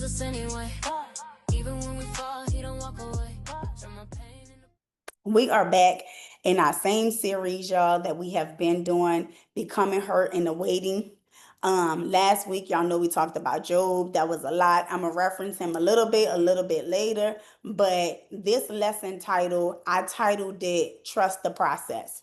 us anyway. Even when we fall, he don't walk away. Turn my pain into We are back in our same series, y'all, that we have been doing, Becoming Her in the Waiting. Last week, y'all know we talked about Job. That was a lot. I'm gonna reference him a little bit later. But this lesson title, I titled it Trust the Process.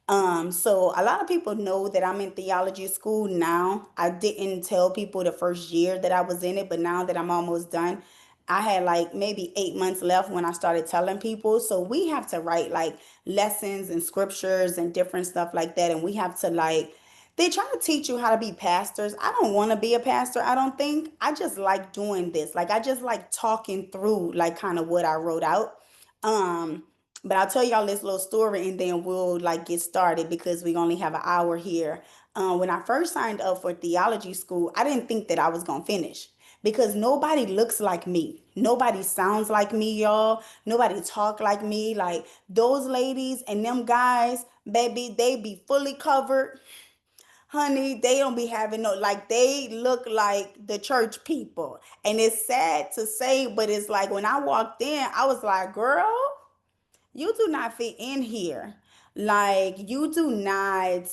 So a lot of people know that I'm in theology school now. I didn't tell people the first year that I was in it, but now that I'm almost done, I had like maybe 8 months left when I started telling people. So we have to write like lessons and scriptures and different stuff like that. And we have to like, they try to teach you how to be pastors. I don't want to be a pastor, I don't think. I just like doing this. Like, I just like talking through like kind of what I wrote out. Um, but I'll tell y'all this little story and then we'll like get started because we only have an hour here. When I first signed up for theology school, I didn't think that I was gonna finish because nobody looks like me. Nobody sounds like me, y'all. Nobody talk like me. Like those ladies and them guys, baby, they be fully covered. Honey, they don't be having no, like they look like the church people. And it's sad to say, but it's like when I walked in, I was like, girl, you do not fit in here. Like you do not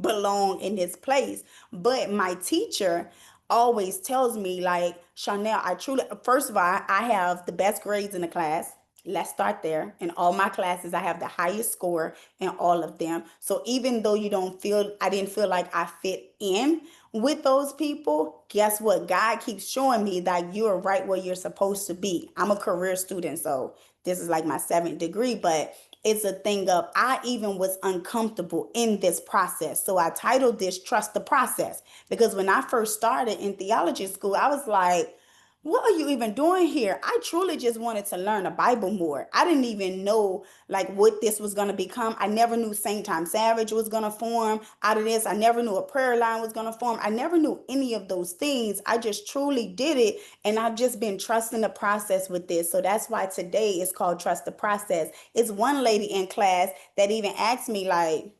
belong in this place. But my teacher always tells me like, Chanel, I truly, first of all, I have the best grades in the class. Let's start there. In all my classes, I have the highest score in all of them. So even though I didn't feel like I fit in with those people, guess what? God keeps showing me that you're right where you're supposed to be. I'm a career student, so this is like my seventh degree, but it's a thing of I even was uncomfortable in this process. So I titled this Trust the Process because when I first started in theology school, I was like, what are you even doing here? I truly just wanted to learn the Bible more. I didn't even know like what this was going to become. I never knew Saint Time Savage was going to form out of this. I never knew a prayer line was going to form. I never knew any of those things. I just truly did it. And I've just been trusting the process with this. So that's why today is called Trust the Process. It's one lady in class that even asked me like,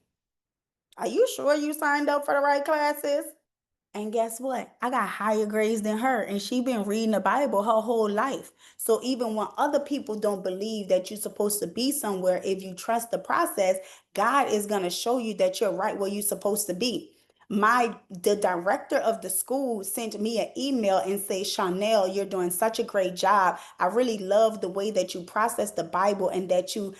are you sure you signed up for the right classes? And guess what? I got higher grades than her, and she been reading the Bible her whole life. So even when other people don't believe that you're supposed to be somewhere, if you trust the process, God is gonna show you that you're right where you're supposed to be. The director of the school sent me an email and say, Chanel, you're doing such a great job. I really love the way that you process the Bible and that you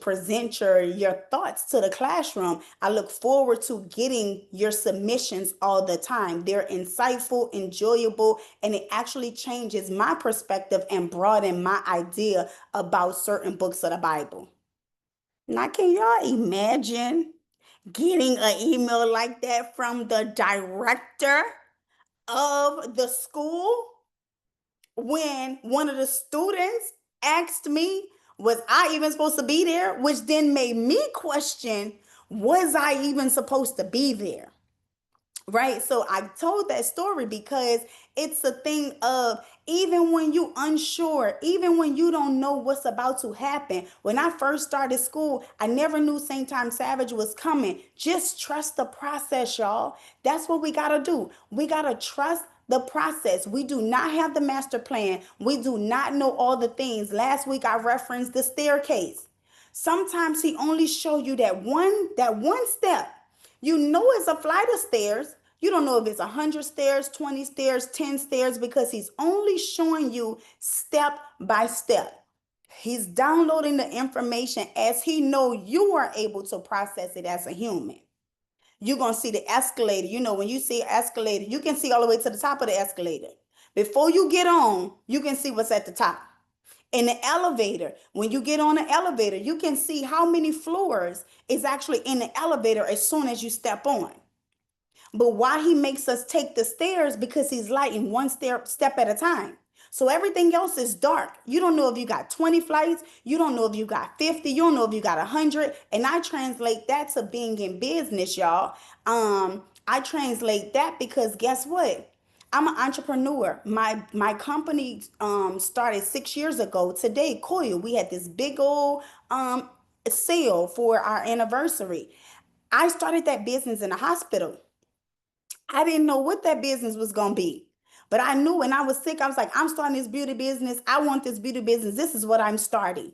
present your thoughts to the classroom. I look forward to getting your submissions all the time. They're insightful, enjoyable, and it actually changes my perspective and broaden my idea about certain books of the Bible. Now, can y'all imagine getting an email like that from the director of the school when one of the students asked me, was I even supposed to be there? Which then made me question, was I even supposed to be there? Right? So I told that story because it's a thing of even when you unsure, even when you don't know what's about to happen. When I first started school, I never knew St. Time Savage was coming. Just trust the process, y'all. That's what we got to do. We got to trust the process. We do not have the master plan. We do not know all the things. Last week I referenced the staircase. Sometimes he only show you that one step. You know it's a flight of stairs. You don't know if it's 100 stairs, 20 stairs, 10 stairs because he's only showing you step by step. He's downloading the information as he know you are able to process it as a human. You're going to see the escalator. You know, when you see an escalator, you can see all the way to the top of the escalator. Before you get on, you can see what's at the top. In the elevator, when you get on the elevator, you can see how many floors is actually in the elevator as soon as you step on. But why he makes us take the stairs? Because he's lighting one step at a time. So everything else is dark. You don't know if you got 20 flights. You don't know if you got 50. You don't know if you got 100. And I translate that to being in business, y'all. I translate that because guess what? I'm an entrepreneur. My company started 6 years ago. Today, Coil, we had this big old sale for our anniversary. I started that business in a hospital. I didn't know what that business was going to be. But I knew when I was sick, I was like, I'm starting this beauty business. I want this beauty business. This is what I'm starting.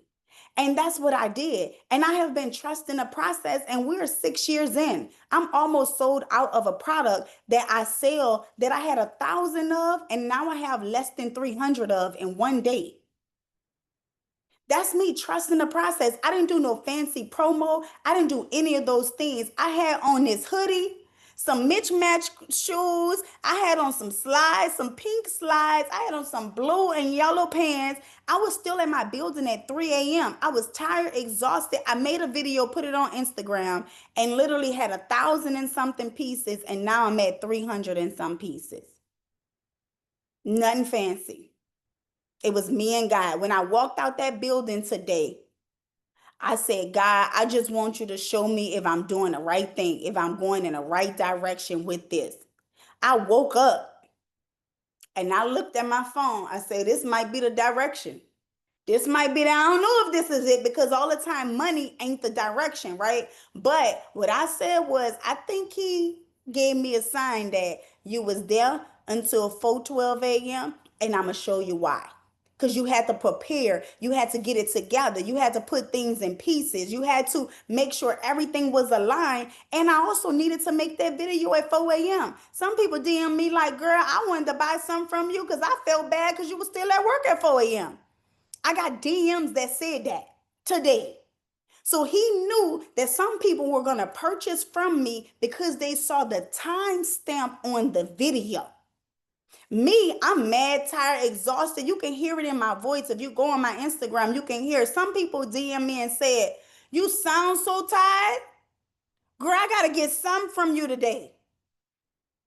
And that's what I did. And I have been trusting the process, and we're 6 years in. I'm almost sold out of a product that I sell that I had 1,000 of, and now I have less than 300 of in one day. That's me trusting the process. I didn't do no fancy promo. I didn't do any of those things. I had on this hoodie, some mismatched shoes. I had on some slides, some pink slides. I had on some blue and yellow pants. I was still in my building at 3 a.m. I was tired, exhausted. I made a video, put it on Instagram, and literally had 1,000 and something pieces. And now I'm at 300 and some pieces. Nothing fancy. It was me and God. When I walked out that building today, I said, God, I just want you to show me if I'm doing the right thing, if I'm going in the right direction with this. I woke up and I looked at my phone. I said, this might be the direction. This might be the, I don't know if this is it, because all the time money ain't the direction, right? But what I said was, I think he gave me a sign that you was there until 4:12 a.m. and I'm gonna show you why. Because you had to prepare, you had to get it together, you had to put things in pieces, you had to make sure everything was aligned. And I also needed to make that video at 4 a.m. Some people DM me like, girl, I wanted to buy something from you because I felt bad because you were still at work at 4 a.m. I got DMs that said that today. So he knew that some people were going to purchase from me because they saw the timestamp on the video. Me, I'm mad, tired, exhausted. You can hear it in my voice. If you go on my Instagram, you can hear. Some people DM me and said, you sound so tired. Girl, I got to get some from you today.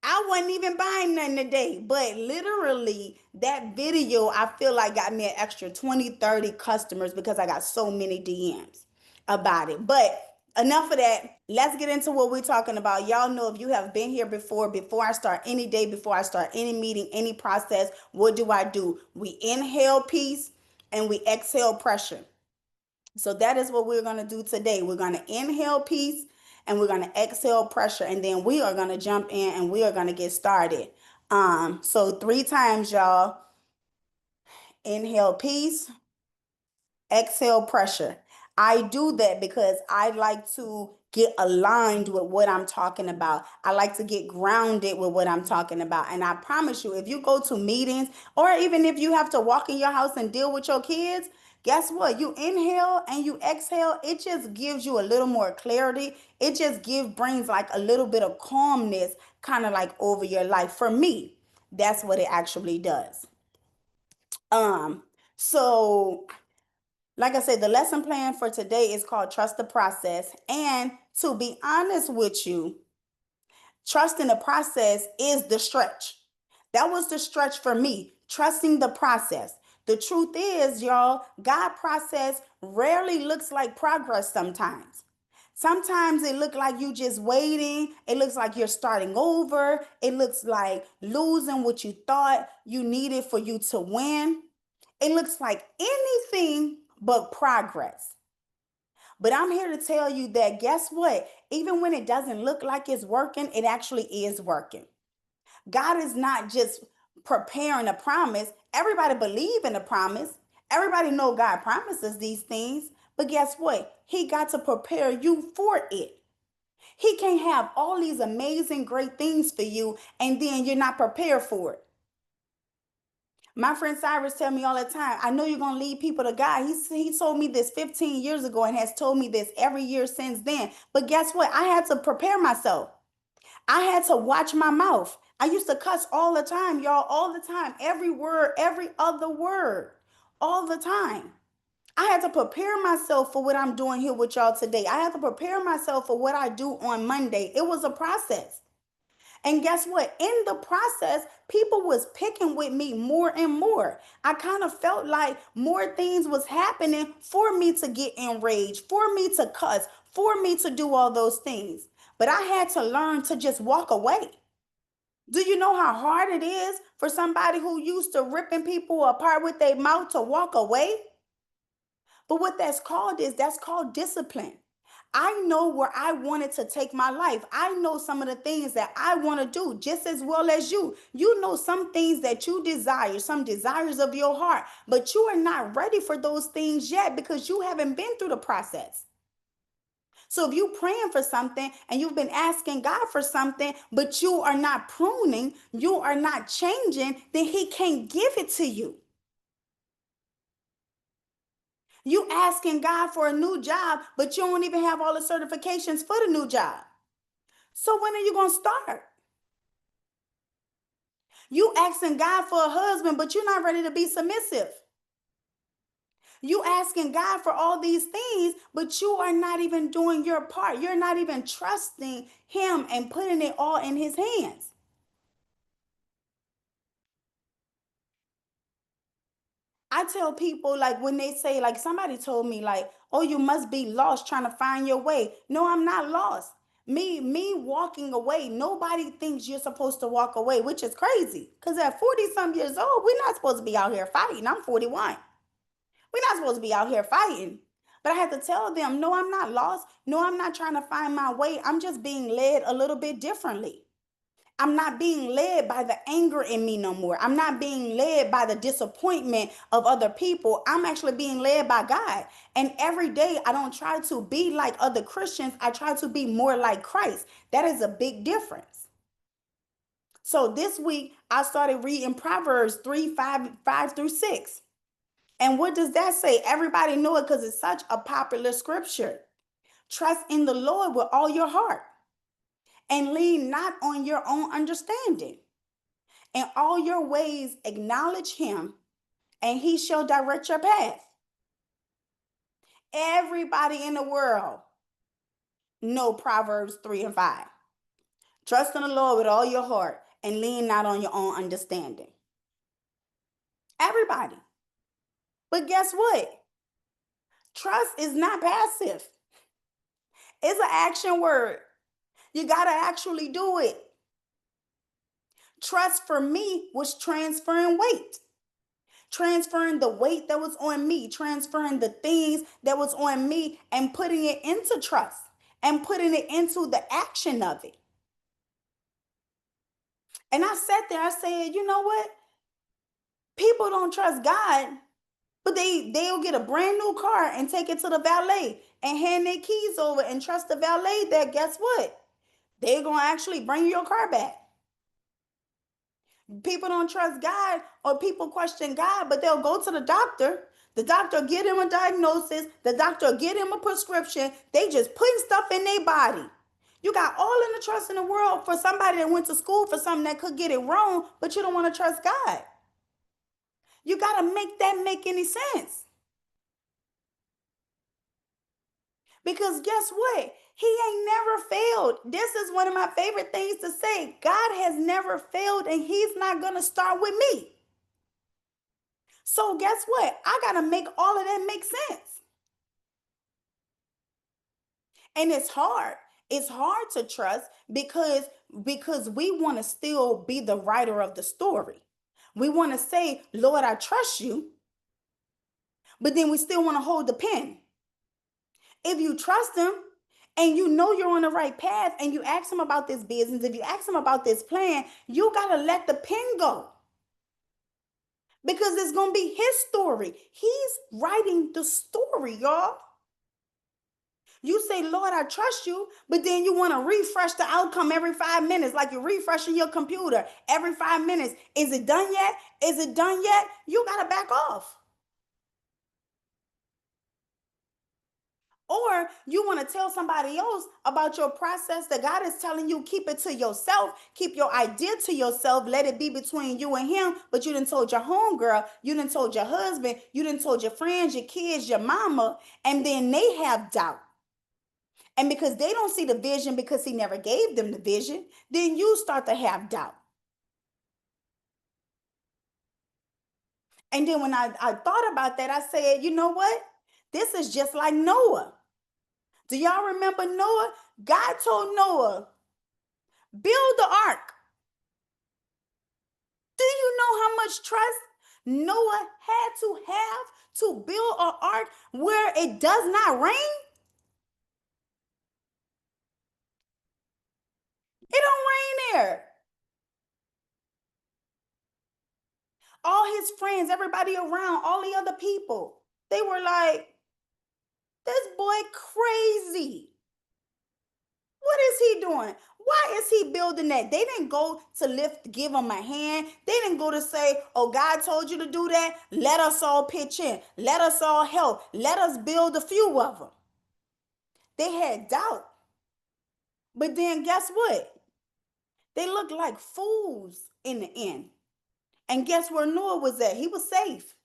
I wasn't even buying nothing today, but literally that video, I feel like got me an extra 20, 30 customers because I got so many DMs about it. But enough of that. Let's get into what we're talking about. Y'all know, if you have been here before I start any day, before I start any meeting, any process, what do? We inhale peace and we exhale pressure. So that is what we're going to do today. We're going to inhale peace and we're going to exhale pressure, and then we are going to jump in and we are going to get started. So 3 times, y'all. Inhale peace, exhale pressure. I do that because I like to get aligned with what I'm talking about. I like to get grounded with what I'm talking about. And I promise you, if you go to meetings, or even if you have to walk in your house and deal with your kids, guess what? You inhale and you exhale, it just gives you a little more clarity. It just brings like a little bit of calmness kind of like over your life. For me, that's what it actually does. Um, so like I said, the lesson plan for today is called Trust the Process. And to be honest with you, trusting the process is the stretch. That was the stretch for me, trusting the process. The truth is, y'all, God process rarely looks like progress sometimes. Sometimes it looks like you just waiting. It looks like you're starting over. It looks like losing what you thought you needed for you to win. It looks like anything but progress. But I'm here to tell you that, guess what? Even when it doesn't look like it's working, it actually is working. God is not just preparing a promise. Everybody believe in the promise. Everybody know God promises these things. But guess what? He got to prepare you for it. He can't have all these amazing, great things for you and then you're not prepared for it. My friend Cyrus tell me all the time, I know you're going to lead people to God. He told me this 15 years ago and has told me this every year since then. But guess what? I had to prepare myself. I had to watch my mouth. I used to cuss all the time, y'all, all the time. Every word, every other word, all the time. I had to prepare myself for what I'm doing here with y'all today. I had to prepare myself for what I do on Monday. It was a process. And guess what? In the process, people was picking with me more and more. I kind of felt like more things was happening for me to get enraged, for me to cuss, for me to do all those things. But I had to learn to just walk away. Do you know how hard it is for somebody who used to ripping people apart with their mouth to walk away? But what that's called is that's called discipline. I know where I wanted to take my life. I know some of the things that I want to do just as well as you. You know some things that you desire, some desires of your heart, but you are not ready for those things yet because you haven't been through the process. So if you're praying for something and you've been asking God for something, but you are not pruning, you are not changing, then He can't give it to you. You asking God for a new job, but you don't even have all the certifications for the new job. So when are you going to start? You asking God for a husband, but you're not ready to be submissive. You asking God for all these things, but you are not even doing your part. You're not even trusting Him and putting it all in His hands. I tell people, like, when they say, like, somebody told me, like, oh, you must be lost trying to find your way. No, I'm not lost. Me walking away, nobody thinks you're supposed to walk away, which is crazy. Because at 40 some years old, we're not supposed to be out here fighting. I'm 41. We're not supposed to be out here fighting. But I had to tell them, no, I'm not lost. No, I'm not trying to find my way. I'm just being led a little bit differently. I'm not being led by the anger in me no more. I'm not being led by the disappointment of other people. I'm actually being led by God. And every day I don't try to be like other Christians. I try to be more like Christ. That is a big difference. So this week I started reading Proverbs 3, 5 through 6. And what does that say? Everybody know it because it's such a popular scripture. Trust in the Lord with all your heart and lean not on your own understanding. In all your ways, acknowledge him, and he shall direct your path. Everybody in the world know Proverbs 3 and 5. Trust in the Lord with all your heart and lean not on your own understanding. Everybody. But guess what? Trust is not passive. It's an action word. You got to actually do it. Trust for me was transferring weight. Transferring the weight that was on me, transferring the things that was on me and putting it into trust and putting it into the action of it. And I sat there, I said, you know what? People don't trust God, but they'll get a brand new car and take it to the valet and hand their keys over and trust the valet that guess what? They're gonna actually bring your car back. People don't trust God or people question God, but they'll go to the doctor. The doctor will get him a diagnosis. The doctor will get him a prescription. They just putting stuff in their body. You got all in the trust in the world for somebody that went to school for something that could get it wrong, but you don't want to trust God. You got to make that make any sense. Because guess what? He ain't never failed. This is one of my favorite things to say. God has never failed, and he's not going to start with me. So guess what? I got to make all of that make sense. And it's hard. It's hard to trust because we want to still be the writer of the story. We want to say, "Lord, I trust you," but then we still want to hold the pen. If you trust him and you know you're on the right path and you ask him about this business, if you ask him about this plan, you got to let the pen go. Because it's going to be his story. He's writing the story, y'all. You say, Lord, I trust you, but then you want to refresh the outcome every 5 minutes, like you're refreshing your computer every 5 minutes. Is it done yet? Is it done yet? You got to back off. Or you want to tell somebody else about your process that God is telling you, keep it to yourself, keep your idea to yourself, let it be between you and him. But you done told your homegirl, you done told your husband, you done told your friends, your kids, your mama, and then they have doubt. And because they don't see the vision because he never gave them the vision, then you start to have doubt. And then when I thought about that, I said, you know what? This is just like Noah. Do y'all remember Noah? God told Noah, build the ark. Do you know how much trust Noah had to have to build an ark where it does not rain? It don't rain there. All his friends, everybody around, all the other people, they were like, this boy crazy. What is he doing? Why is he building that? They didn't go to lift, give him a hand. They didn't go to say, oh, God told you to do that. Let us all pitch in. Let us all help. Let us build a few of them. They had doubt. But then guess what? They looked like fools in the end. And guess where Noah was at? He was safe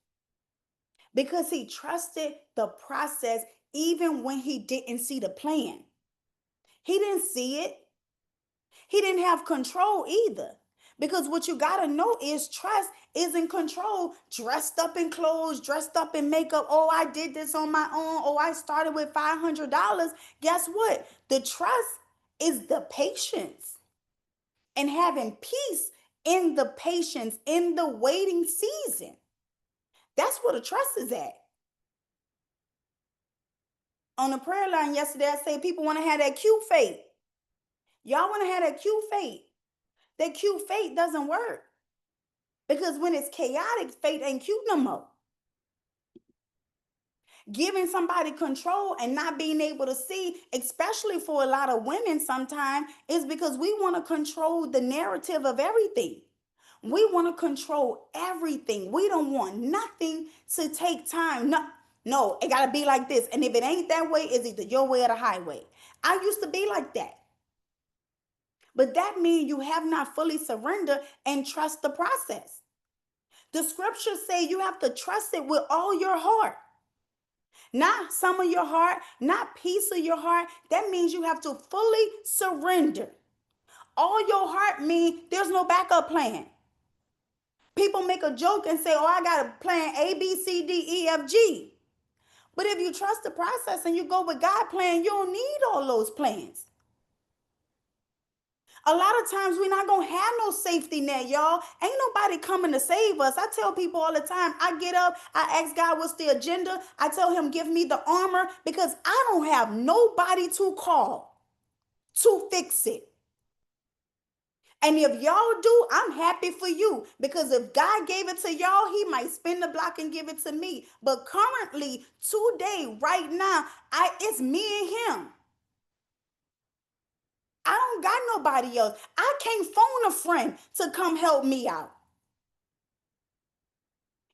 because he trusted the process even when he didn't see the plan. He didn't see it. He didn't have control either. Because what you got to know is trust isn't control. Dressed up in clothes, dressed up in makeup. Oh, I did this on my own. Oh, I started with $500. Guess what? The trust is the patience and having peace in the patience, in the waiting season. That's where the trust is at. On the prayer line yesterday, I say people want to have that cute faith. Y'all want to have that cute faith. That cute faith doesn't work. Because when it's chaotic, faith ain't cute no more. Giving somebody control and not being able to see, especially for a lot of women sometimes, is because we want to control the narrative of everything. We want to control everything. We don't want nothing to take time. No, no, it got to be like this. And if it ain't that way, it's either your way or the highway. I used to be like that. But that means you have not fully surrendered and trust the process. The scriptures say you have to trust it with all your heart. Not some of your heart, not piece of your heart. That means you have to fully surrender. All your heart means there's no backup plan. People make a joke and say, oh, I got a plan A, B, C, D, E, F, G. But if you trust the process and you go with God's plan, you don't need all those plans. A lot of times we're not going to have no safety net, y'all. Ain't nobody coming to save us. I tell people all the time, I get up, I ask God what's the agenda. I tell him, give me the armor because I don't have nobody to call to fix it. And if y'all do, I'm happy for you because if God gave it to y'all, he might spin the block and give it to me. But currently, today, right now, it's me and him. I don't got nobody else. I can't phone a friend to come help me out.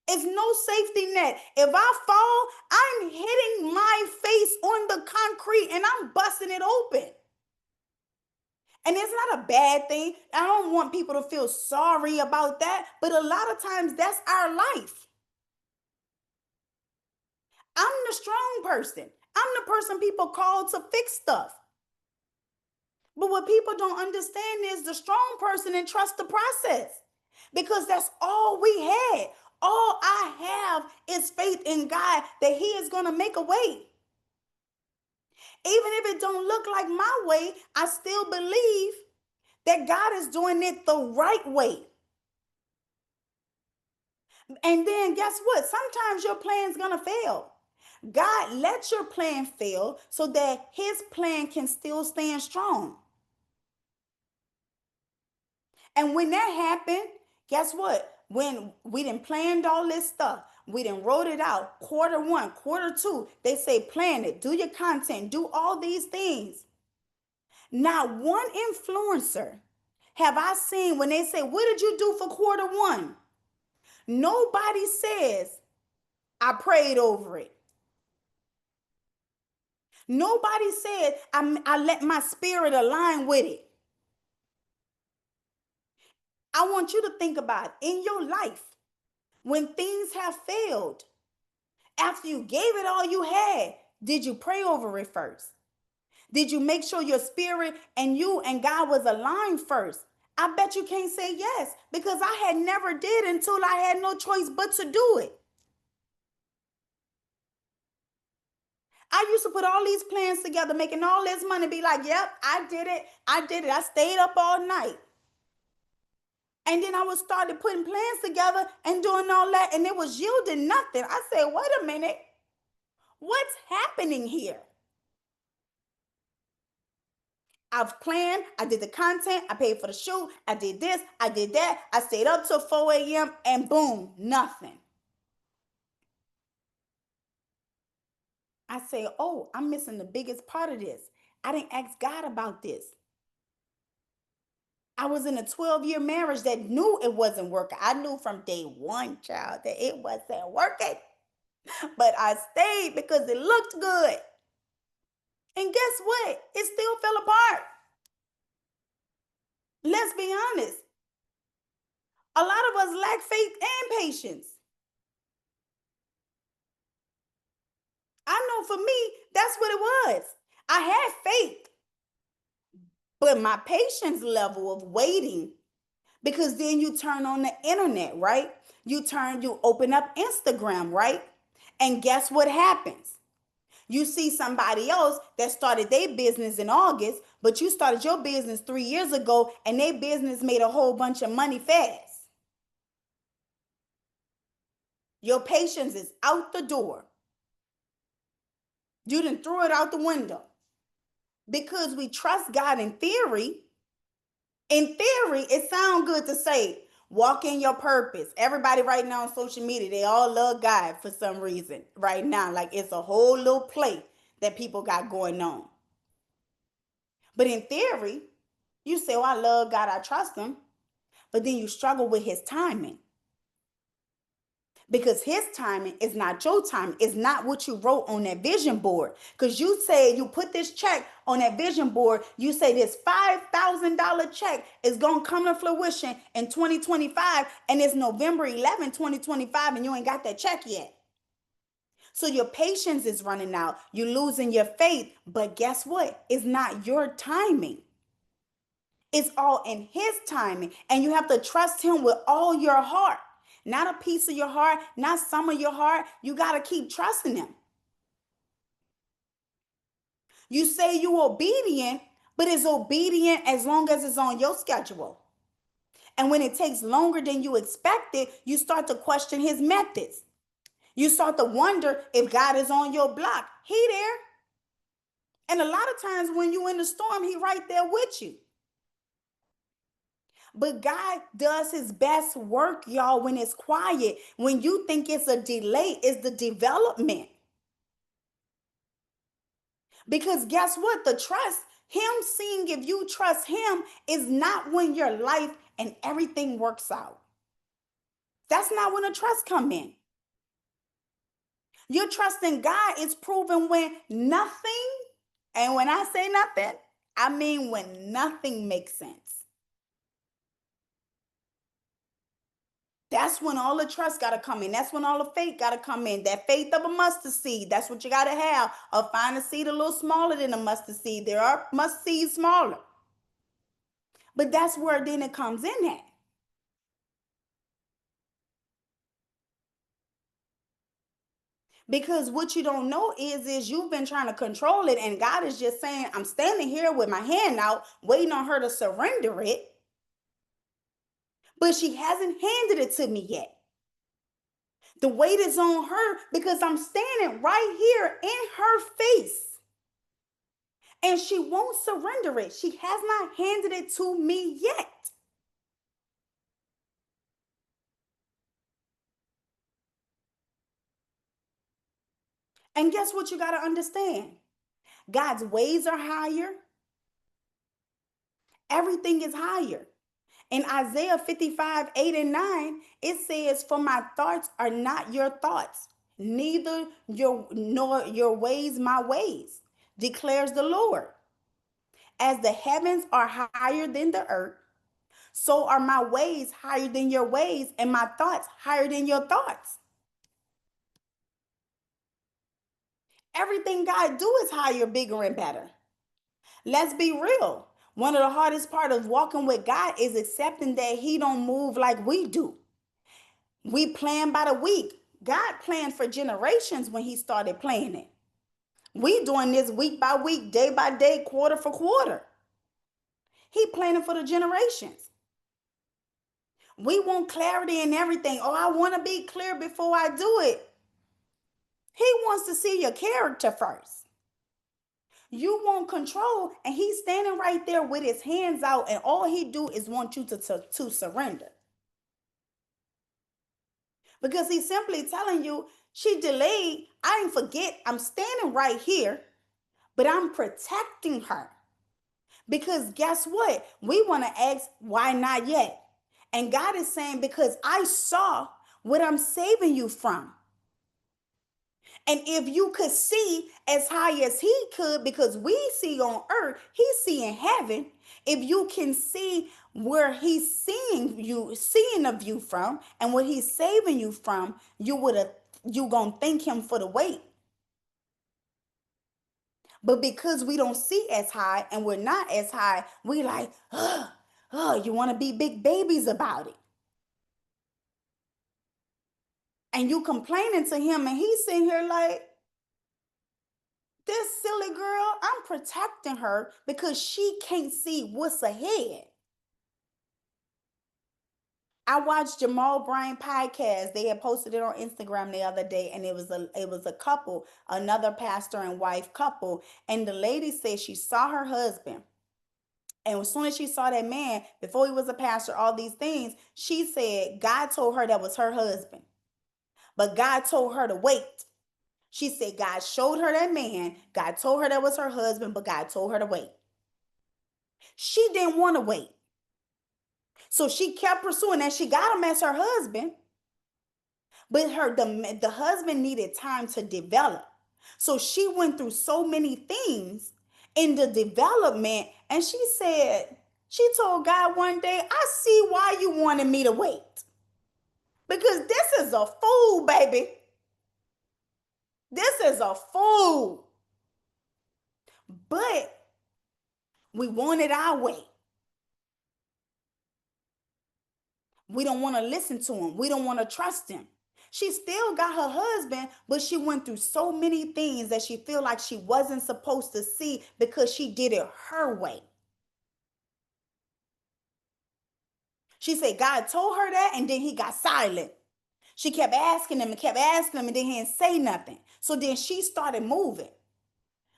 It's no safety net. If I fall, I'm hitting my face on the concrete and I'm busting it open. And it's not a bad thing. I don't want people to feel sorry about that. But a lot of times that's our life. I'm the strong person. I'm the person people call to fix stuff. But what people don't understand is the strong person and trust the process. Because that's all we had. All I have is faith in God that he is going to make a way. Even if it don't look like my way, I still believe that God is doing it the right way. And then guess what? Sometimes your plan's going to fail. God let your plan fail so that his plan can still stand strong. And when that happened, guess what? When we done planned all this stuff, we done wrote it out. Quarter one, quarter two, they say plan it, do your content, do all these things. Not one influencer have I seen when they say, what did you do for quarter one? Nobody says, I prayed over it. Nobody said, I let my spirit align with it. I want you to think about it. In your life, when things have failed, after you gave it all you had, did you pray over it first? Did you make sure your spirit and you and God was aligned first? I bet you can't say yes because I had never did until I had no choice but to do it. I used to put all these plans together, making all this money, be like, yep, I did it. I did it. I stayed up all night. And then I was started putting plans together and doing all that, and it was yielding nothing. I said, wait a minute, what's happening here? I've planned, I did the content, I paid for the shoot, I did this, I did that, I stayed up till 4 a.m. and boom, nothing. I say, oh, I'm missing the biggest part of this. I didn't ask God about this. I was in a 12-year marriage that knew it wasn't working. I knew from day one, child, that it wasn't working. But I stayed because it looked good. And guess what? It still fell apart. Let's be honest. A lot of us lack faith and patience. I know for me, that's what it was. I had faith, but my patience level of waiting, because then you turn on the internet, right? You open up Instagram, right? And guess what happens? You see somebody else that started their business in August, but you started your business 3 years ago and their business made a whole bunch of money fast. Your patience is out the door. You didn't throw it out the window because we trust God in theory. In theory, it sounds good to say, walk in your purpose. Everybody right now on social media, they all love God for some reason right now. Like it's a whole little play that people got going on. But in theory, you say, oh, I love God, I trust him. But then you struggle with his timing, because his timing is not your timing. It's not what you wrote on that vision board. Because you say you put this check on that vision board, you say this $5,000 check is going to come to fruition in 2025, and it's November 11, 2025, and you ain't got that check yet. So your patience is running out. You're losing your faith. But guess what? It's not your timing. It's all in his timing. And you have to trust him with all your heart. Not a piece of your heart, not some of your heart. You got to keep trusting him. You say you obedient, but it's obedient as long as it's on your schedule. And when it takes longer than you expected, you start to question his methods. You start to wonder if God is on your block. He there. And a lot of times when you in the storm, he right there with you. But God does his best work, y'all, when it's quiet. When you think it's a delay, it's the development. Because guess what? The trust, him seeing if you trust him, is not when your life and everything works out. That's not when the trust come in. Your trust in God is proven when nothing, and when I say nothing, I mean when nothing makes sense. That's when all the trust got to come in. That's when all the faith got to come in. That faith of a mustard seed. That's what you got to have. A finer seed a little smaller than a mustard seed. There are mustard seeds smaller. But that's where then it comes in at. Because what you don't know is you've been trying to control it, and God is just saying, I'm standing here with my hand out, waiting on her to surrender it. But she hasn't handed it to me yet. The weight is on her because I'm standing right here in her face. And she won't surrender it. She has not handed it to me yet. And guess what you got to understand? God's ways are higher. Everything is higher. In Isaiah 55:8 and 9, it says, for my thoughts are not your thoughts, neither your nor your ways my ways, declares the Lord. As the heavens are higher than the earth, so are my ways higher than your ways, and my thoughts higher than your thoughts. Everything God do is higher, bigger, and better. Let's be real. One of the hardest part of walking with God is accepting that he don't move like we do. We plan by the week. God planned for generations when he started planning. We doing this week by week, day by day, quarter for quarter. He planning for the generations. We want clarity in everything. Oh, I want to be clear before I do it. He wants to see your character first. You want control, and he's standing right there with his hands out, and all he do is want you to surrender. Because he's simply telling you, she delayed. I didn't forget. I'm standing right here, but I'm protecting her. Because guess what? We want to ask, why not yet? And God is saying, because I saw what I'm saving you from. And if you could see as high as he could, because we see on earth, he's seeing heaven. If you can see where he's seeing the view from, and what he's saving you from, you gonna thank him for the wait. But because we don't see as high and we're not as high, we like, you want to be big babies about it. And you complaining to him, and he's sitting here like, this silly girl, I'm protecting her because she can't see what's ahead. I watched Jamal Bryan podcast. They had posted it on Instagram the other day, and it was a couple, another pastor and wife couple, and the lady said she saw her husband. And as soon as she saw that man, before he was a pastor, all these things, she said God told her that was her husband. But God told her to wait. She said God showed her that man. God told her that was her husband, but God told her to wait. She didn't want to wait. So she kept pursuing that. She got him as her husband, but the husband needed time to develop. So she went through so many things in the development, and she told God one day, I see why you wanted me to wait. Because this is a fool, baby. This is a fool. But we want it our way. We don't want to listen to him. We don't want to trust him. She still got her husband, but she went through so many things that she feel like she wasn't supposed to see because she did it her way. She said God told her that, and then he got silent. She kept asking him and kept asking him, and then he didn't say nothing. So then she started moving.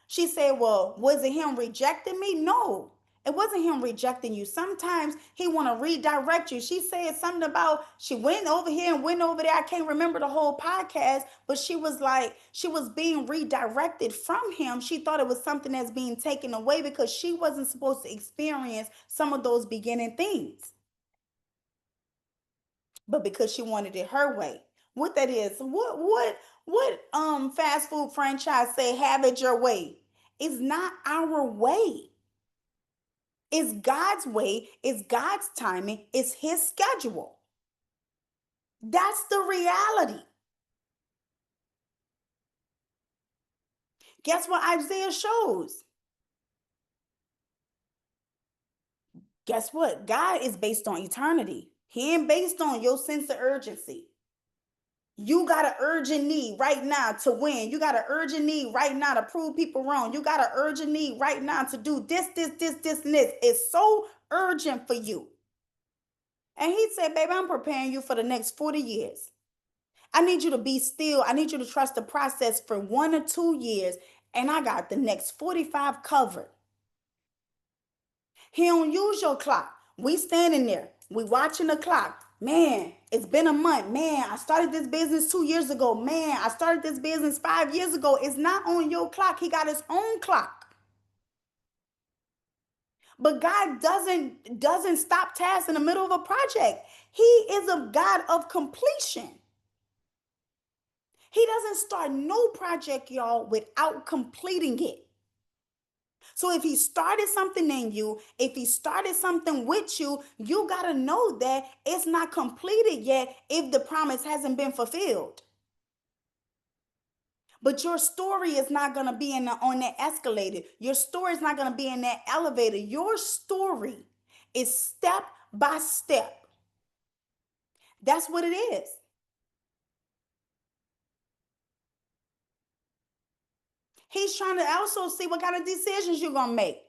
She said, well, was it him rejecting me? No, it wasn't him rejecting you. Sometimes he want to redirect you. She said something about she went over here and went over there. I can't remember the whole podcast, but she was like, she was being redirected from him. She thought it was something that's being taken away because she wasn't supposed to experience some of those beginning things. But because she wanted it her way. What that is, what fast food franchise say have it your way? It's not our way. It's God's way, it's God's timing, it's his schedule. That's the reality. Guess what Isaiah shows? Guess what? God is based on eternity. He ain't based on your sense of urgency. You got an urgent need right now to win. You got an urgent need right now to prove people wrong. You got an urgent need right now to do this, and this. It's so urgent for you. And he said, baby, I'm preparing you for the next 40 years. I need you to be still. I need you to trust the process for 1 or 2 years. And I got the next 45 covered. He don't use your clock. We standing there. We watching the clock. Man, it's been a month. Man, I started this business 2 years ago. Man, I started this business 5 years ago. It's not on your clock. He got his own clock. But God doesn't stop tasks in the middle of a project. He is a God of completion. He doesn't start no project, y'all, without completing it. So if he started something in you, if he started something with you, you got to know that it's not completed yet if the promise hasn't been fulfilled. But your story is not going to be on that escalator. Your story is not going to be in that elevator. Your story is step by step. That's what it is. He's trying to also see what kind of decisions you're going to make.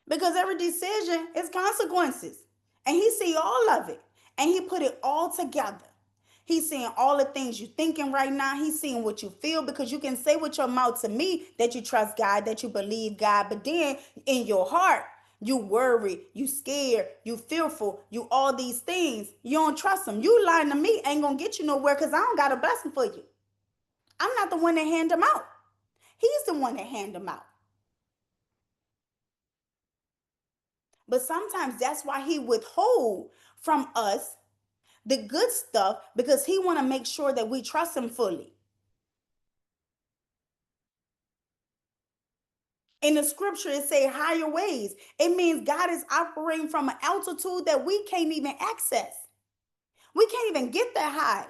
Because every decision is consequences. And he see all of it. And he put it all together. He's seeing all the things you're thinking right now. He's seeing what you feel, because you can say with your mouth to me that you trust God, that you believe God, but then in your heart, you worry, you scared, you fearful, you all these things. You don't trust him. You lying to me ain't gonna get you nowhere, because I don't got a blessing for you. I'm not the one that hand them out. He's the one that hand them out. But sometimes that's why he withhold from us the good stuff, because he want to make sure that we trust him fully. In the scripture, it say higher ways. It means God is operating from an altitude that we can't even access. We can't even get that high.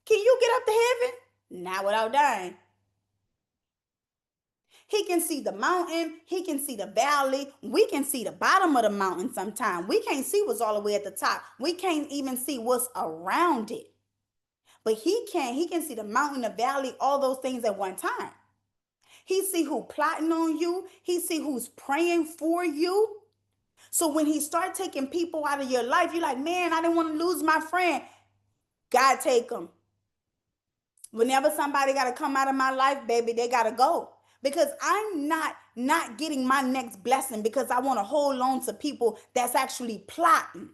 Can you get up to heaven? Not without dying. He can see the mountain. He can see the valley. We can see the bottom of the mountain sometimes. We can't see what's all the way at the top. We can't even see what's around it. But he can. He can see the mountain, the valley, all those things at one time. He see who plotting on you. He see who's praying for you. So when he start taking people out of your life, you're like, man, I didn't want to lose my friend. God take them. Whenever somebody got to come out of my life, baby, they got to go. Because I'm not getting my next blessing because I want to hold on to people that's actually plotting.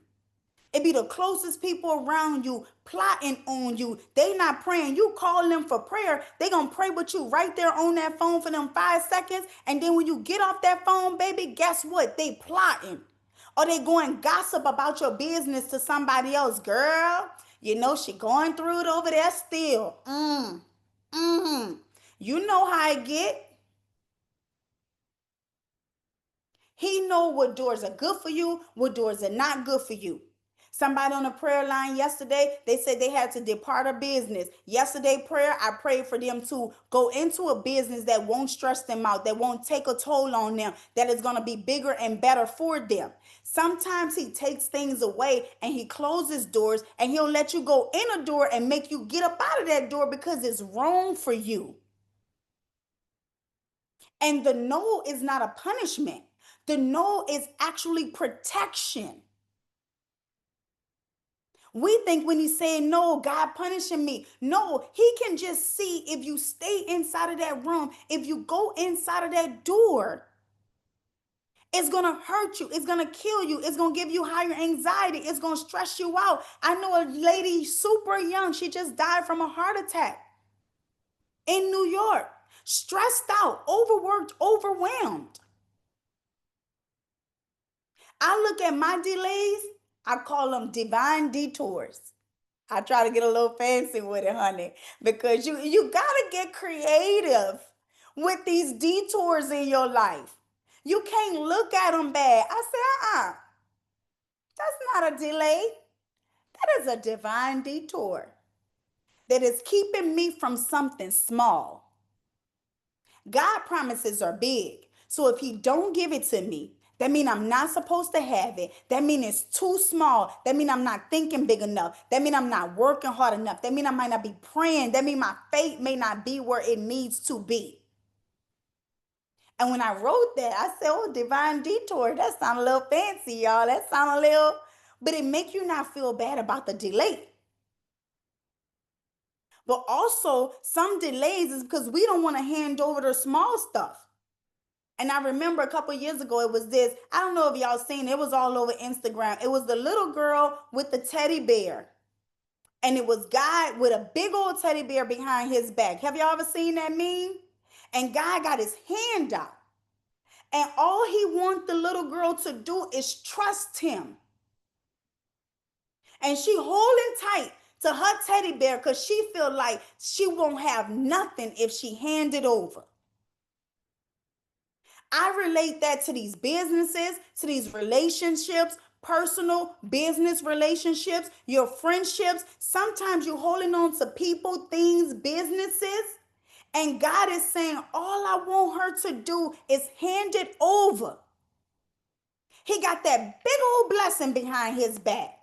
It be the closest people around you plotting on you. They not praying. You call them for prayer. They gonna pray with you right there on that phone for them 5 seconds. And then when you get off that phone, baby, guess what? They plotting. Or they going gossip about your business to somebody else. Girl, you know she going through it over there still. You know how I get. He know what doors are good for you, what doors are not good for you. Somebody on the prayer line yesterday, they said they had to depart a business. Yesterday prayer, I prayed for them to go into a business that won't stress them out, that won't take a toll on them, that is going to be bigger and better for them. Sometimes he takes things away and he closes doors, and he'll let you go in a door and make you get up out of that door because it's wrong for you. And the no is not a punishment. The no is actually protection. We think when he's saying no, God punishing me. No, he can just see if you stay inside of that room, if you go inside of that door, it's going to hurt you. It's going to kill you. It's going to give you higher anxiety. It's going to stress you out. I know a lady super young. She just died from a heart attack in New York. Stressed out, overworked, overwhelmed. I look at my delays, I call them divine detours. I try to get a little fancy with it, honey, because you gotta get creative with these detours in your life. You can't look at them bad. I say, that's not a delay. That is a divine detour that is keeping me from something small. God promises are big. So if he don't give it to me, that means I'm not supposed to have it. That means it's too small. That means I'm not thinking big enough. That means I'm not working hard enough. That means I might not be praying. That means my faith may not be where it needs to be. And when I wrote that, I said, oh, divine detour. That sounds a little fancy, y'all. That sounds a little, but it make you not feel bad about the delay. But also some delays is because we don't want to hand over the small stuff. And I remember a couple years ago, it was this. I don't know if y'all seen it. It was all over Instagram. It was the little girl with the teddy bear. And it was God with a big old teddy bear behind his back. Have y'all ever seen that meme? And God got his hand out. And all he wants the little girl to do is trust him. And she holding tight to her teddy bear because she feel like she won't have nothing if she hand it over. I relate that to these businesses, to these relationships, personal business relationships, your friendships. Sometimes you're holding on to people, things, businesses, and God is saying, all I want her to do is hand it over. He got that big old blessing behind his back.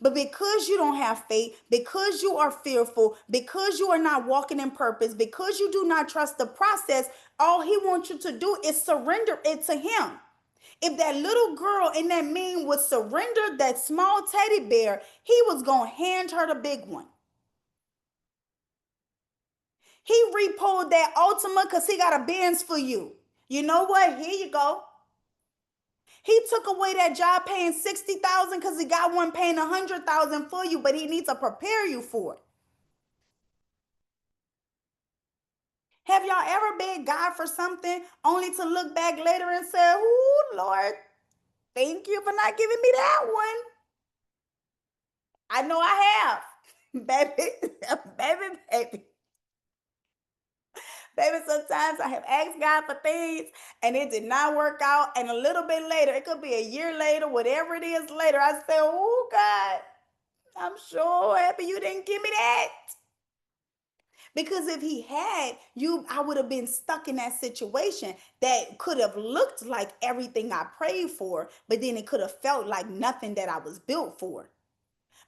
But because you don't have faith, because you are fearful, because you are not walking in purpose, because you do not trust the process, all he wants you to do is surrender it to him. If that little girl in that meme would surrender that small teddy bear, he was going to hand her the big one. He repoed that Ultima because he got a Benz for you. You know what? Here you go. He took away that job paying 60,000 because he got one paying 100,000 for you, but he needs to prepare you for it. Have y'all ever begged God for something only to look back later and say, "Ooh, Lord, thank you for not giving me that one"? I know I have. Baby, baby. Baby, sometimes I have asked God for things and it did not work out. And a little bit later, it could be a year later, whatever it is later, I say, "Oh, God, I'm so happy you didn't give me that." Because if he had, I would have been stuck in that situation that could have looked like everything I prayed for, but then it could have felt like nothing that I was built for.